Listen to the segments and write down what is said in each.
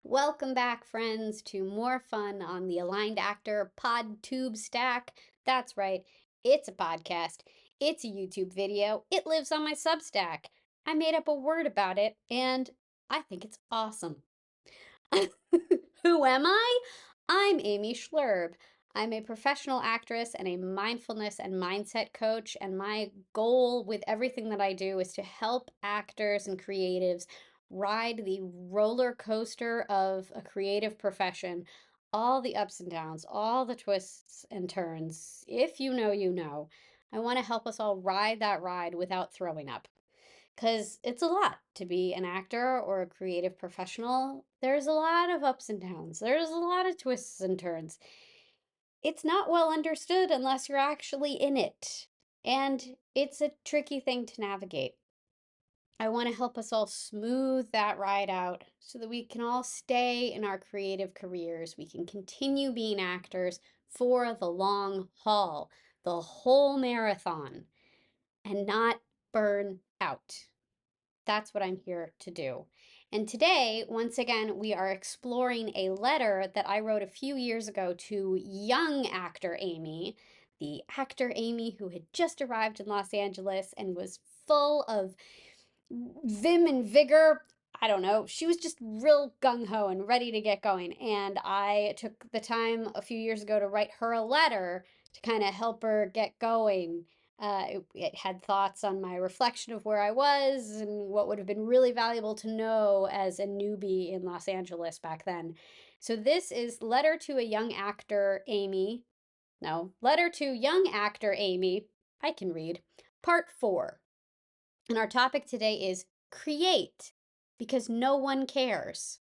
Welcome back, friends, to more fun on the Aligned Actor PodTube Stack. That's right, it's a podcast, it's a YouTube video, it lives on my Substack. I made up a word about it, and I think it's awesome. Who am I? I'm Amy Schlurb. I'm a professional actress and a mindfulness and mindset coach, and my goal with everything that I do is to help actors and creatives ride the roller coaster of a creative profession, all the ups and downs, all the twists and turns. If you know, you know. I want to help us all ride that ride without throwing up. Because it's a lot to be an actor or a creative professional. There's a lot of ups and downs, there's a lot of twists and turns. It's not well understood unless you're actually in it. And it's a tricky thing to navigate. I want to help us all smooth that ride out so that we can all stay in our creative careers. We can continue being actors for the long haul, the whole marathon, and not burn out. That's what I'm here to do. And today, once again, we are exploring a letter that I wrote a few years ago to young actor Amy, the actor Amy who had just arrived in Los Angeles and was full of vim and vigor. I don't know. She was just real gung ho and ready to get going. And I took the time a few years ago to write her a letter to kind of help her get going. It had thoughts on my reflection of where I was and what would have been really valuable to know as a newbie in Los Angeles back then. So, this is Letter to a Young Actor Amy. No, Letter to Young Actor Amy. I can read. Part 4. And our topic today is create because no one cares.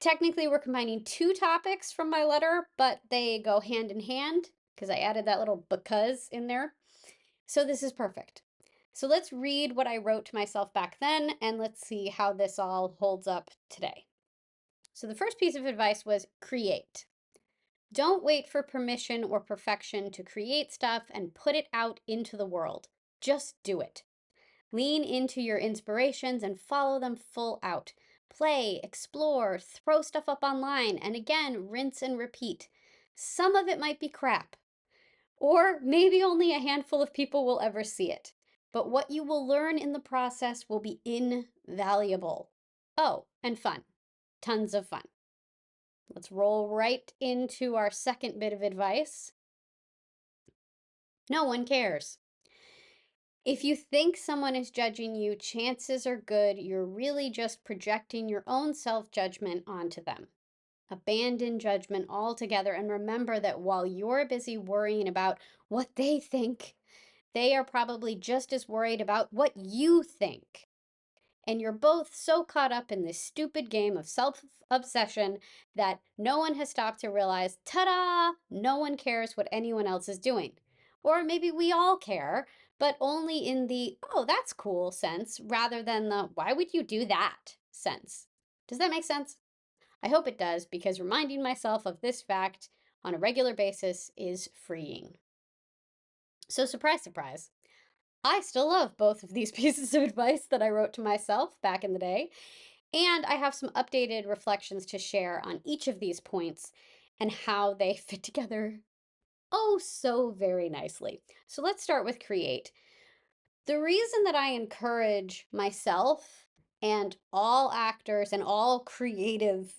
Technically, we're combining two topics from my letter, but they go hand in hand because I added that little because in there. So this is perfect. So let's read what I wrote to myself back then and let's see how this all holds up today. So the first piece of advice was create. Don't wait for permission or perfection to create stuff and put it out into the world. Just do it. Lean into your inspirations and follow them full out. Play, explore, throw stuff up online, and again, rinse and repeat. Some of it might be crap, or maybe only a handful of people will ever see it. But what you will learn in the process will be invaluable. Oh, and fun. Tons of fun. Let's roll right into our second bit of advice. No one cares. If you think someone is judging you, chances are good you're really just projecting your own self judgment onto them. Abandon judgment altogether and remember that while you're busy worrying about what they think, they are probably just as worried about what you think. And you're both so caught up in this stupid game of self obsession that no one has stopped to realize ta da! No one cares what anyone else is doing. Or maybe we all care, but only in the oh, that's cool sense rather than the why would you do that sense. Does that make sense? I hope it does because reminding myself of this fact on a regular basis is freeing. So, surprise, surprise, I still love both of these pieces of advice that I wrote to myself back in the day, and I have some updated reflections to share on each of these points and how they fit together oh so very nicely. So let's start with create. The reason that I encourage myself and all actors and all creative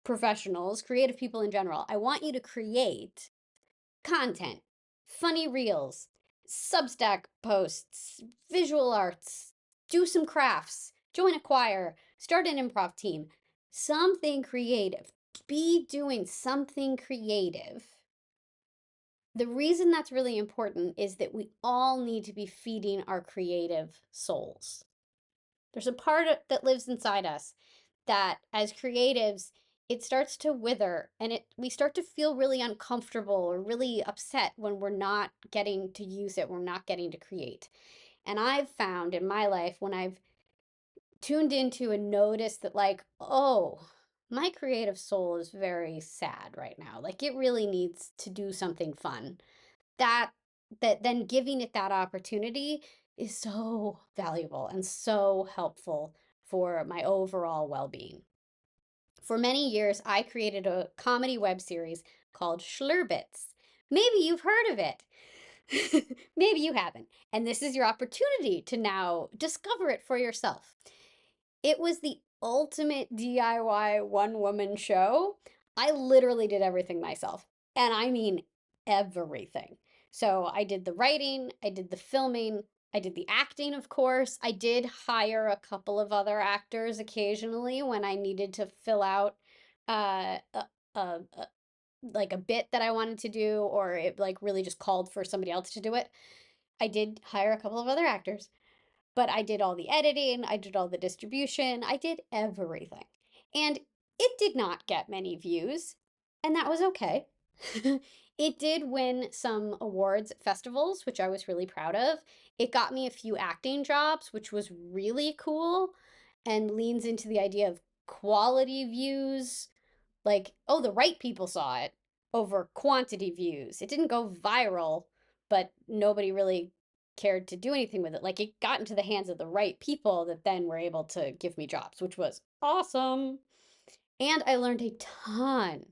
professionals, creative people in general, I want you to create content, funny reels, Substack posts, visual arts, do some crafts, join a choir, start an improv team, something creative. Be doing something creative. The reason that's really important is that we all need to be feeding our creative souls. There's a part that lives inside us that as creatives it starts to wither and we start to feel really uncomfortable or really upset when we're not getting to use it, we're not getting to create. And I've found in my life when I've tuned into and noticed that like, oh, my creative soul is very sad right now. Like it really needs to do something fun. That that then giving it that opportunity is so valuable and so helpful for my overall well-being. For many years, I created a comedy web series called Schlerbits. Maybe you've heard of it. Maybe you haven't. And this is your opportunity to now discover it for yourself. It was the ultimate DIY one woman show. I literally did everything myself. And I mean everything. So I did the writing, I did the filming, I did the acting, of course. I did hire a couple of other actors occasionally when I needed to fill out uh, a, a like a bit that I wanted to do, or it like really just called for somebody else to do it. I did hire a couple of other actors, but I did all the editing, I did all the distribution, I did everything. And it did not get many views, and that was okay. It did win some awards at festivals, which I was really proud of. It got me a few acting jobs, which was really cool and leans into the idea of quality views. Like, oh, the right people saw it over quantity views. It didn't go viral, but nobody really cared to do anything with it. Like, it got into the hands of the right people that then were able to give me jobs, which was awesome. And I learned a ton.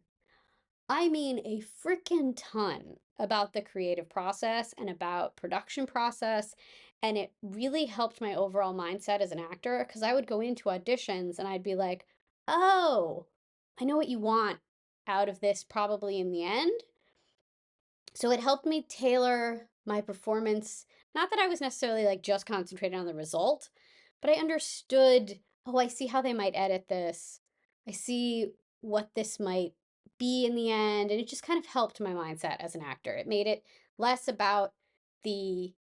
I mean, a freaking ton about the creative process and about production process. And it really helped my overall mindset as an actor because I would go into auditions and I'd be like, oh, I know what you want out of this probably in the end. So it helped me tailor my performance. Not that I was necessarily like just concentrated on the result, but I understood, oh, I see how they might edit this. I see what this might be in the end. And it just kind of helped my mindset as an actor. It made it less about the,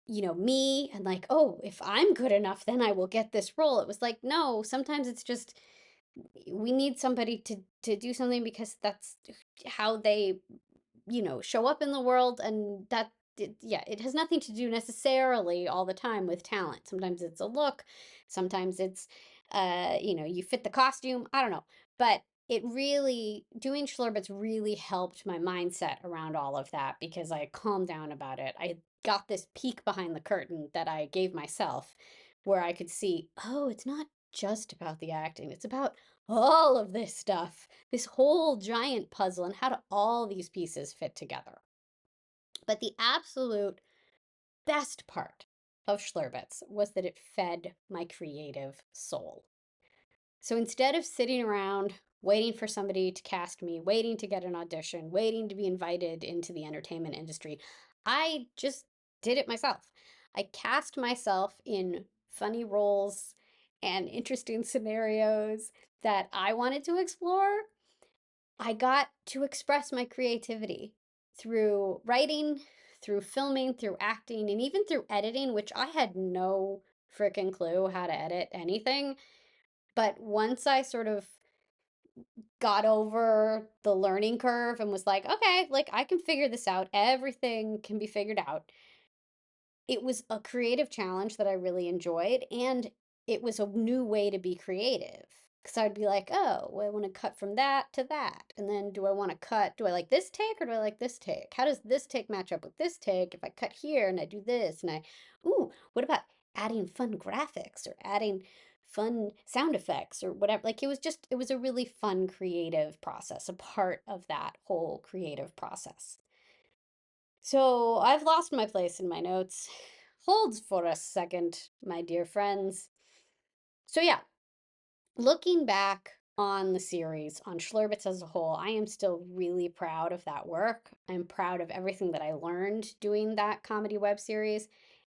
me and like, oh, if I'm good enough, then I will get this role. It was like, no, sometimes it's just we need somebody to do something because that's how they show up in the world, and yeah, it has nothing to do necessarily all the time with talent. Sometimes it's a look, sometimes it's you fit the costume, I don't know. But it really, doing Schlerbits really helped my mindset around all of that because I calmed down about it. I got this peek behind the curtain that I gave myself where I could see, oh, it's not just about the acting, it's about all of this stuff, this whole giant puzzle, and how do all these pieces fit together. But the absolute best part of Schlerbits was that it fed my creative soul. So instead of sitting around waiting for somebody to cast me, waiting to get an audition, waiting to be invited into the entertainment industry, I just did it myself. I cast myself in funny roles and interesting scenarios that I wanted to explore. I got to express my creativity through writing, through filming, through acting, and even through editing, which I had no freaking clue how to edit anything. But once I sort of got over the learning curve and was like, okay, like I can figure this out, everything can be figured out. It was a creative challenge that I really enjoyed, and it was a new way to be creative. Because I'd be like, oh, well, I want to cut from that to that. And then do I want to cut? Do I like this take or do I like this take? How does this take match up with this take? If I cut here and I do this and ooh, what about adding fun graphics or adding fun sound effects or whatever? Like it was a really fun creative process, a part of that whole creative process. So I've lost my place in my notes. Hold for a second, my dear friends. So yeah, looking back on the series, on Schlerbits as a whole, I am still really proud of that work. I'm proud of everything that I learned doing that comedy web series.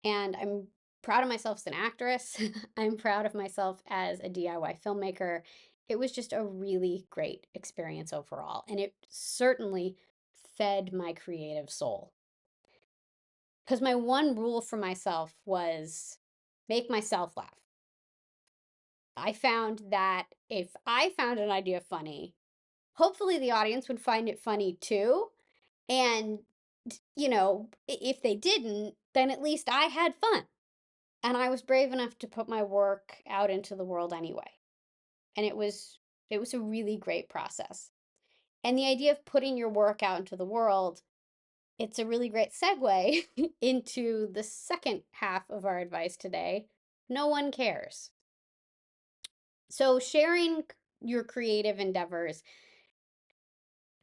And I'm proud of myself as an actress. I'm proud of myself as a DIY filmmaker. It was just a really great experience overall. And it certainly fed my creative soul. Because my one rule for myself was make myself laugh. I found that if I found an idea funny, hopefully the audience would find it funny too. And, if they didn't, then at least I had fun. And I was brave enough to put my work out into the world anyway. And it was a really great process. And the idea of putting your work out into the world, it's a really great segue into the second half of our advice today. No one cares. So sharing your creative endeavors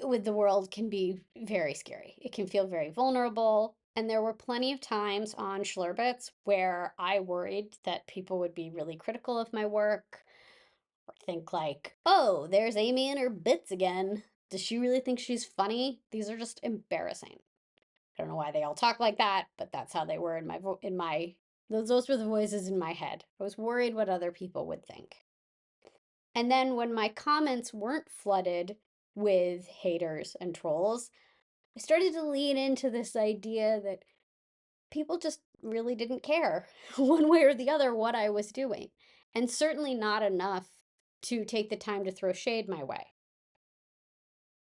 with the world can be very scary. It can feel very vulnerable. And there were plenty of times on Schlerbits where I worried that people would be really critical of my work or think like, oh, there's Amy and her bits again. Does she really think she's funny? These are just embarrassing. I don't know why they all talk like that, but that's how they were in my those were the voices in my head. I was worried what other people would think. And then when my comments weren't flooded with haters and trolls, I started to lean into this idea that people just really didn't care one way or the other what I was doing, and certainly not enough to take the time to throw shade my way.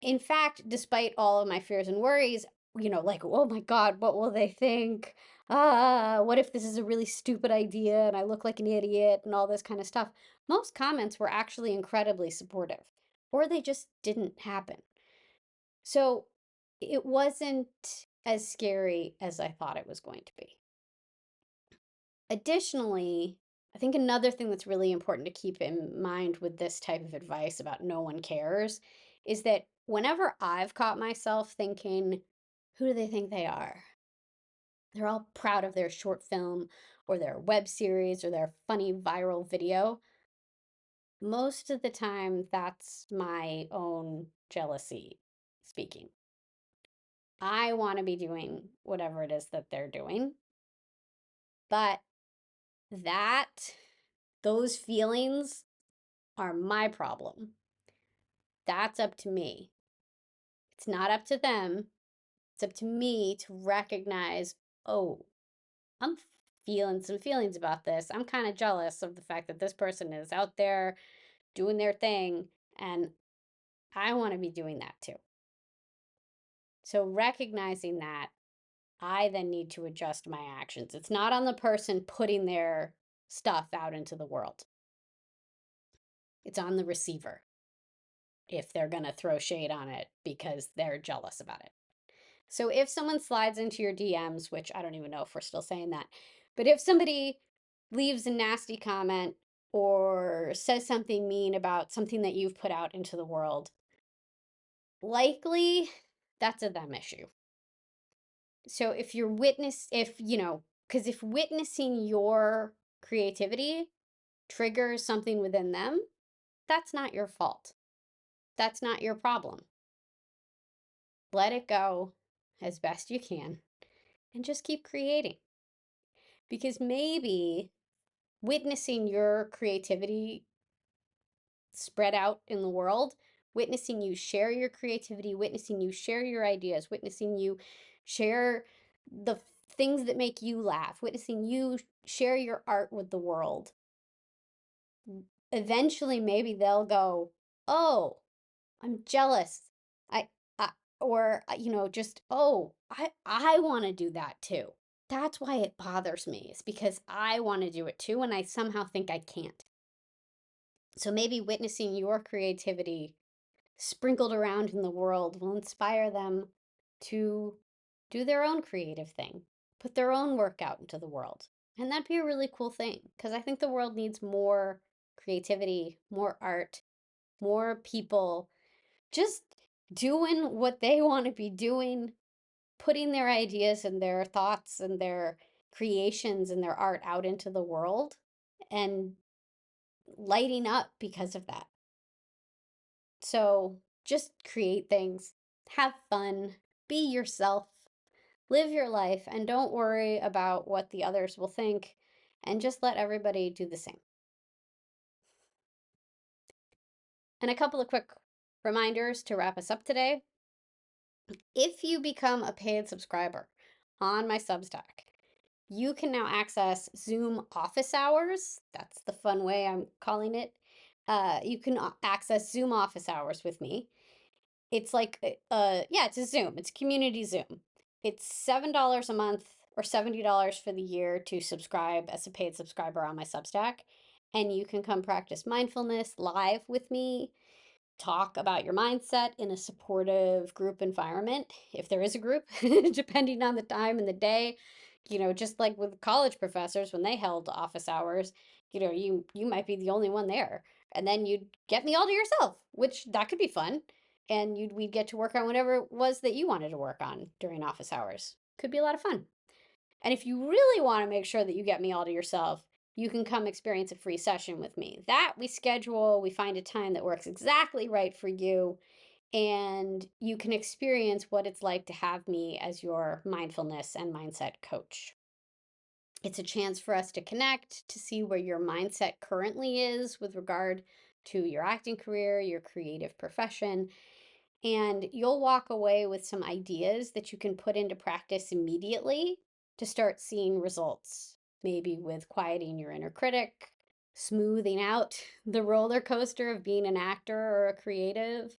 In fact, despite all of my fears and worries, like, oh my God, what will they think? What if this is a really stupid idea and I look like an idiot and all this kind of stuff? Most comments were actually incredibly supportive, or they just didn't happen. So it wasn't as scary as I thought it was going to be. Additionally, I think another thing that's really important to keep in mind with this type of advice about no one cares is that whenever I've caught myself thinking, who do they think they are? They're all proud of their short film or their web series or their funny viral video. Most of the time, that's my own jealousy speaking. I want to be doing whatever it is that they're doing, but that those feelings are my problem. That's up to me. It's not up to them. It's up to me to recognize, oh, I'm feeling some feelings about this. I'm kind of jealous of the fact that this person is out there doing their thing, and I want to be doing that too. So recognizing that, I then need to adjust my actions. It's not on the person putting their stuff out into the world. It's on the receiver if they're going to throw shade on it because they're jealous about it. So if someone slides into your DMs, which I don't even know if we're still saying that, but if somebody leaves a nasty comment or says something mean about something that you've put out into the world, likely that's a them issue. So if because if witnessing your creativity triggers something within them, that's not your fault. That's not your problem. Let it go as best you can and just keep creating. Because maybe witnessing your creativity spread out in the world, witnessing you share your creativity, witnessing you share your ideas, witnessing you share the things that make you laugh, witnessing you share your art with the world. Eventually, maybe they'll go, oh, I'm jealous. I, I or just, oh, I want to do that too. That's why it bothers me. It's because I want to do it too, and I somehow think I can't. So maybe witnessing your creativity sprinkled around in the world will inspire them to do their own creative thing, put their own work out into the world. And that'd be a really cool thing because I think the world needs more creativity, more art, more people just doing what they want to be doing, putting their ideas and their thoughts and their creations and their art out into the world and lighting up because of that. So just create things, have fun, be yourself, live your life, and don't worry about what the others will think, and just let everybody do the same. And a couple of quick reminders to wrap us up today. If you become a paid subscriber on my Substack, you can now access Zoom office hours. That's the fun way I'm calling it. You can access Zoom office hours with me. It's like, yeah, it's a Zoom. It's community Zoom. It's $7 a month or $70 for the year to subscribe as a paid subscriber on my Substack. And you can come practice mindfulness live with me, talk about your mindset in a supportive group environment, if there is a group, depending on the time and the day. Just like with college professors when they held office hours, you might be the only one there. And then you'd get me all to yourself, which that could be fun. And we'd get to work on whatever it was that you wanted to work on during office hours. Could be a lot of fun. And if you really want to make sure that you get me all to yourself, you can come experience a free session with me. That we schedule, we find a time that works exactly right for you, and you can experience what it's like to have me as your mindfulness and mindset coach. It's a chance for us to connect, to see where your mindset currently is with regard to your acting career, your creative profession, and you'll walk away with some ideas that you can put into practice immediately to start seeing results. Maybe with quieting your inner critic, smoothing out the roller coaster of being an actor or a creative,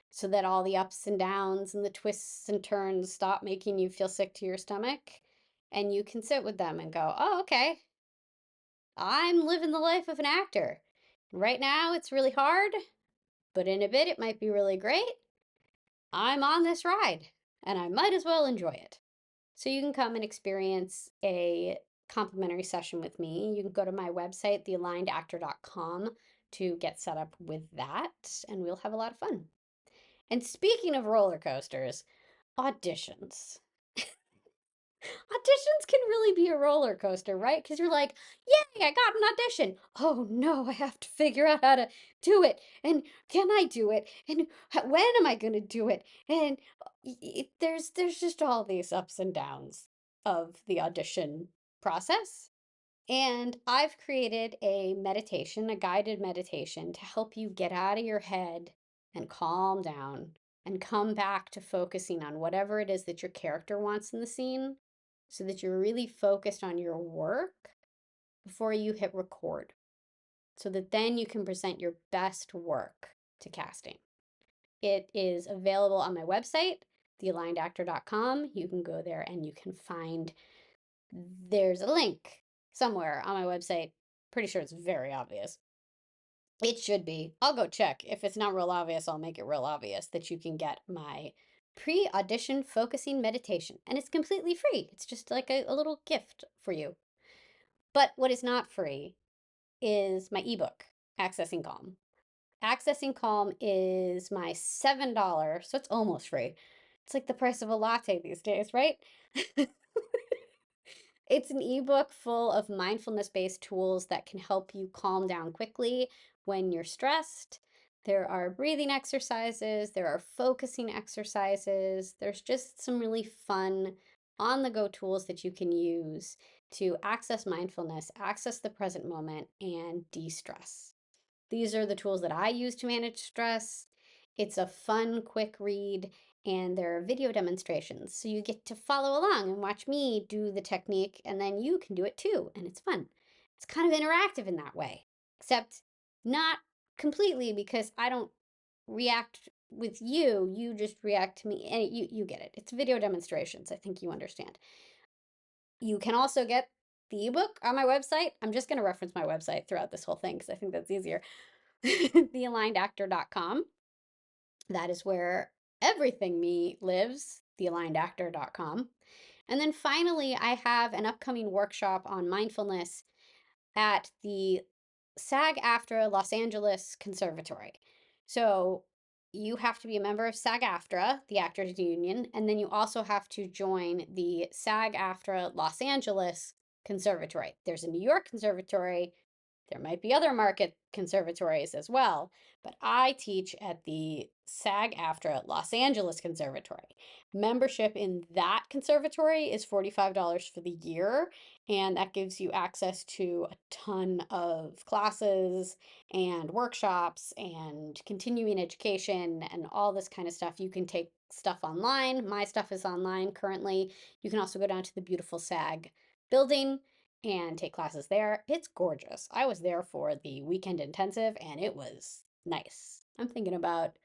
so that all the ups and downs and the twists and turns stop making you feel sick to your stomach. And you can sit with them and go, oh, okay, I'm living the life of an actor. Right now, it's really hard, but in a bit, it might be really great. I'm on this ride and I might as well enjoy it. So you can come and experience a complimentary session with me. You can go to my website, thealignedactor.com, to get set up with that, and we'll have a lot of fun. And speaking of roller coasters, auditions. Auditions can really be a roller coaster, right? Because you're like, yay, I got an audition. Oh no, I have to figure out how to do it. And can I do it? And when am I going to do it? And there's just all these ups and downs of the audition process. And I've created a meditation, a guided meditation to help you get out of your head and calm down and come back to focusing on whatever it is that your character wants in the scene so that you're really focused on your work before you hit record so that then you can present your best work to casting. It is available on my website, thealignedactor.com. You can go there and you can find there's a link somewhere on my website. Pretty sure it's very obvious. It should be. I'll go check. If it's not real obvious, I'll make it real obvious that you can get my pre-audition focusing meditation. And it's completely free. It's just like a little gift for you. But what is not free is my ebook, Accessing Calm. Accessing Calm is my $7, so it's almost free. It's like the price of a latte these days, right? It's an ebook full of mindfulness-based tools that can help you calm down quickly when you're stressed. There are breathing exercises, there are focusing exercises. There's just some really fun on-the-go tools that you can use to access mindfulness, access the present moment, and de-stress. These are the tools that I use to manage stress. It's a fun, quick read, and there are video demonstrations. So you get to follow along and watch me do the technique, and then you can do it too, and it's fun. It's kind of interactive in that way, except not completely because I don't react with you. You just react to me, and you get it. It's video demonstrations. I think you understand. You can also get the ebook on my website. I'm just going to reference my website throughout this whole thing because I think that's easier. thealignedactor.com. That is where everything me lives, thealignedactor.com. And then finally, I have an upcoming workshop on mindfulness at the SAG-AFTRA Los Angeles Conservatory. So you have to be a member of SAG-AFTRA, the Actors Union, and then you also have to join the SAG-AFTRA Los Angeles Conservatory. There's a New York Conservatory. There might be other market conservatories as well, but I teach at the SAG-AFTRA Los Angeles Conservatory. Membership in that conservatory is $45 for the year, and that gives you access to a ton of classes and workshops and continuing education and all this kind of stuff. You can take stuff online. My stuff is online currently. You can also go down to the beautiful SAG building and take classes there. It's gorgeous. I was there for the weekend intensive and it was nice. I'm thinking about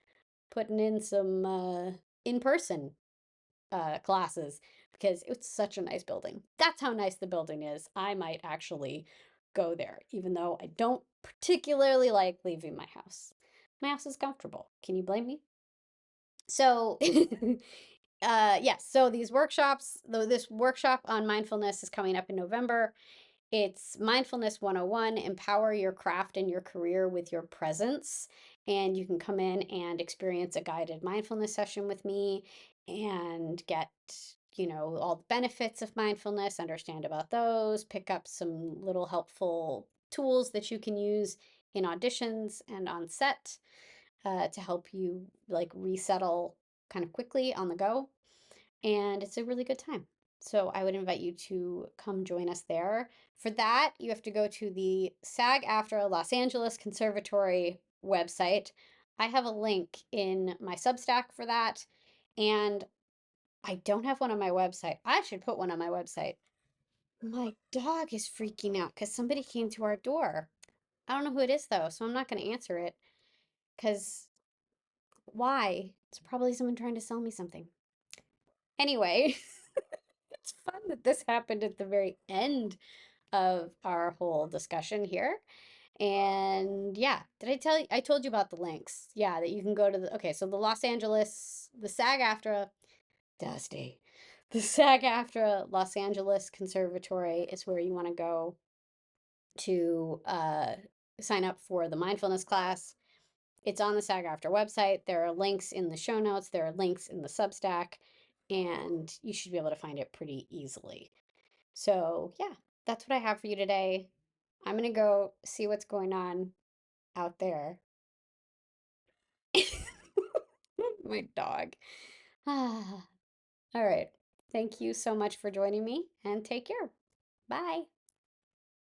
putting in some in-person classes because it's such a nice building. That's how nice the building is. I might actually go there, even though I don't particularly like leaving my house. My house is comfortable. Can you blame me? So, yes, so these workshops, though this workshop on mindfulness is coming up in November. It's Mindfulness 101, empower your craft and your career with your presence. And you can come in and experience a guided mindfulness session with me and get, all the benefits of mindfulness, understand about those, pick up some little helpful tools that you can use in auditions and on set to help you like resettle kind of quickly on the go. And it's a really good time. So I would invite you to come join us there. For that, you have to go to the SAG-AFTRA Los Angeles Conservatory website. I have a link in my Substack for that, and I don't have one on my website. I should put one on my website. My dog is freaking out because somebody came to our door. I don't know who it is though, so I'm not going to answer it because why? It's probably someone trying to sell me something. Anyway, it's fun that this happened at the very end of our whole discussion here. And yeah, did I tell you? I told you about the links. Yeah, that you can go to okay, so the Los Angeles, the SAG-AFTRA, Dusty, the SAG-AFTRA Los Angeles Conservatory is where you want to go to sign up for the mindfulness class. It's on the SAG-AFTRA website. There are links in the show notes. There are links in the Substack, and you should be able to find it pretty easily. So, yeah, that's what I have for you today. I'm gonna go see what's going on out there. My dog. Ah. All right. Thank you so much for joining me and take care. Bye.